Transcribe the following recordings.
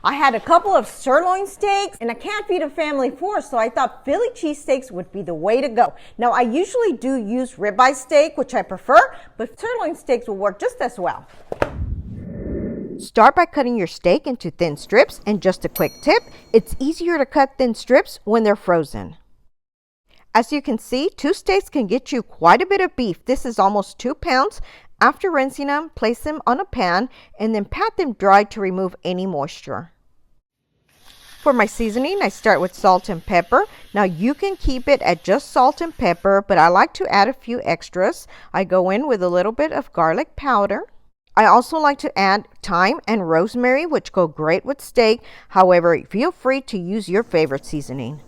I had a couple of sirloin steaks and I can't feed a family of 4, so I thought Philly cheesesteaks would be the way to go. Now I usually do use ribeye steak, which I prefer, but sirloin steaks will work just as well. Start by cutting your steak into thin strips, and just a quick tip, it's easier to cut thin strips when they're frozen. As you can see, 2 steaks can get you quite a bit of beef. This is almost 2 pounds. After rinsing them, place them on a pan and then pat them dry to remove any moisture. For my seasoning, I start with salt and pepper. Now you can keep it at just salt and pepper, but I like to add a few extras. I go in with a little bit of garlic powder. I also like to add thyme and rosemary, which go great with steak. However, feel free to use your favorite seasoning.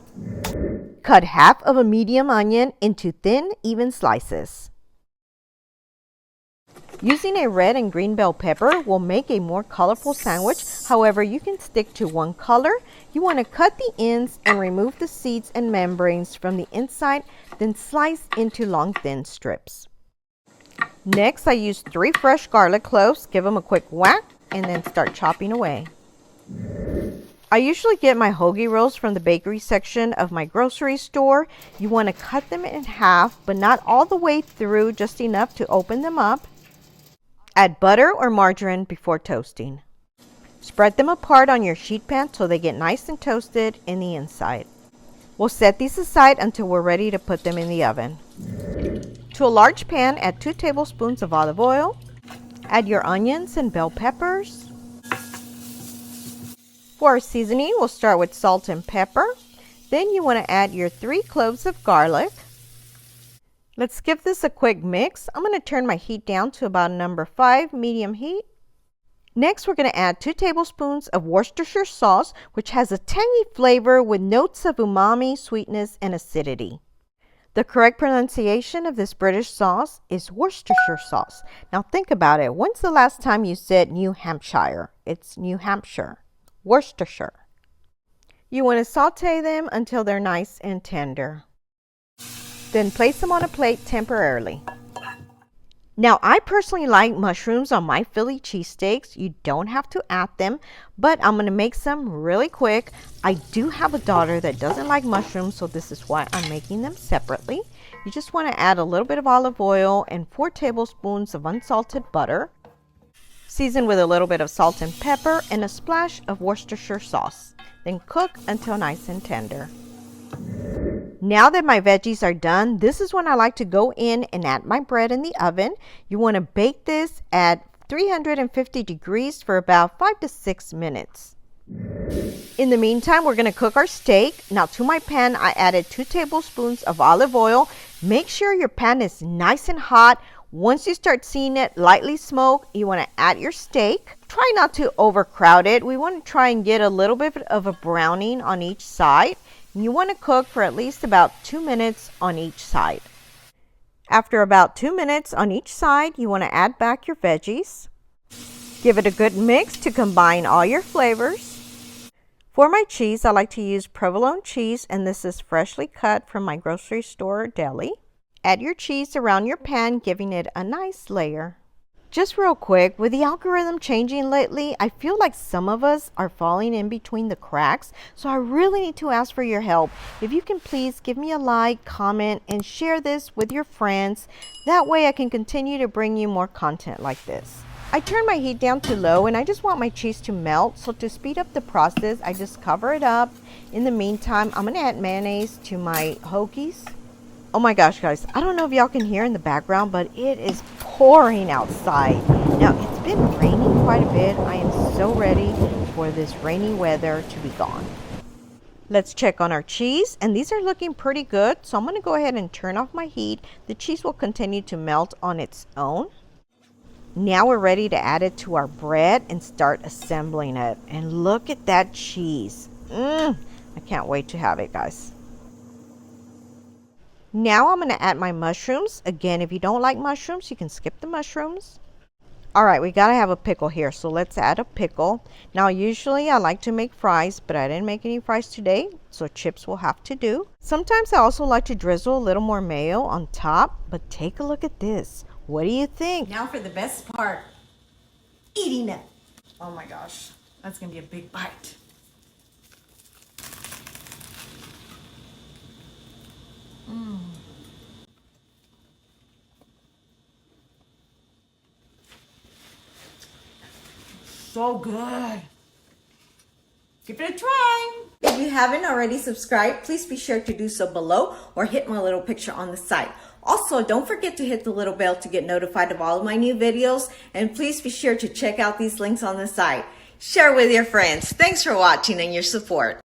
Cut half of a medium onion into thin, even slices. Using a red and green bell pepper will make a more colorful sandwich. However, you can stick to one color. You want to cut the ends and remove the seeds and membranes from the inside, then slice into long thin strips. Next, I use 3 fresh garlic cloves. Give them a quick whack and then start chopping away. I usually get my hoagie rolls from the bakery section of my grocery store. You want to cut them in half, but not all the way through, just enough to open them up. Add butter or margarine before toasting. Spread them apart on your sheet pan so they get nice and toasted in the inside. We'll set these aside until we're ready to put them in the oven. To a large pan, add 2 tablespoons of olive oil. Add your onions and bell peppers. For our seasoning, we'll start with salt and pepper. Then you want to add your 3 cloves of garlic. Let's give this a quick mix. I'm going to turn my heat down to about number 5, medium heat. Next, we're going to add 2 tablespoons of Worcestershire sauce, which has a tangy flavor with notes of umami, sweetness, and acidity. The correct pronunciation of this British sauce is Worcestershire sauce. Now think about it. When's the last time you said New Hampshire? It's New Hampshire. Worcestershire. You want to saute them until they're nice and tender. Then place them on a plate temporarily. Now, I personally like mushrooms on my Philly cheesesteaks. You don't have to add them, but I'm going to make some really quick. I do have a daughter that doesn't like mushrooms, so this is why I'm making them separately. You just want to add a little bit of olive oil and 4 tablespoons of unsalted butter. Season with a little bit of salt and pepper and a splash of Worcestershire sauce. Then cook until nice and tender. Now that my veggies are done, this is when I like to go in and add my bread in the oven. You want to bake this at 350 degrees for about 5 to 6 minutes. In the meantime, we're going to cook our steak. Now to my pan, I added 2 tablespoons of olive oil. Make sure your pan is nice and hot. Once you start seeing it lightly smoke, you want to add your steak. Try not to overcrowd it. We want to try and get a little bit of a browning on each side. You want to cook for at least about 2 minutes on each side. After about 2 minutes on each side, you want to add back your veggies. Give it a good mix to combine all your flavors. For my cheese, I like to use provolone cheese, and this is freshly cut from my grocery store deli. Add your cheese around your pan, giving it a nice layer. Just real quick, with the algorithm changing lately, I feel like some of us are falling in between the cracks. So I really need to ask for your help. If you can please give me a like, comment, and share this with your friends. That way I can continue to bring you more content like this. I turn my heat down to low and I just want my cheese to melt. So to speed up the process, I just cover it up. In the meantime, I'm going to add mayonnaise to my hoagies. Oh my gosh, guys, I don't know if y'all can hear in the background, but it is pouring outside. Now, it's been raining quite a bit. I am so ready for this rainy weather to be gone. Let's check on our cheese, and these are looking pretty good. So I'm going to go ahead and turn off my heat. The cheese will continue to melt on its own. Now we're ready to add it to our bread and start assembling it. And look at that cheese. I can't wait to have it, guys. Now I'm going to add my mushrooms. Again, if you don't like mushrooms, you can skip the mushrooms. All right, we got to have a pickle here, so let's add a pickle. Now, usually I like to make fries, but I didn't make any fries today, so chips will have to do. Sometimes I also like to drizzle a little more mayo on top, but take a look at this. What do you think? Now for the best part, eating it. Oh my gosh. That's gonna be a big bite. So good. Give it a try. If you haven't already subscribed, please be sure to do so below or hit my little picture on the side. Also, don't forget to hit the little bell to get notified of all of my new videos. And please be sure to check out these links on the side. Share with your friends. Thanks for watching and your support.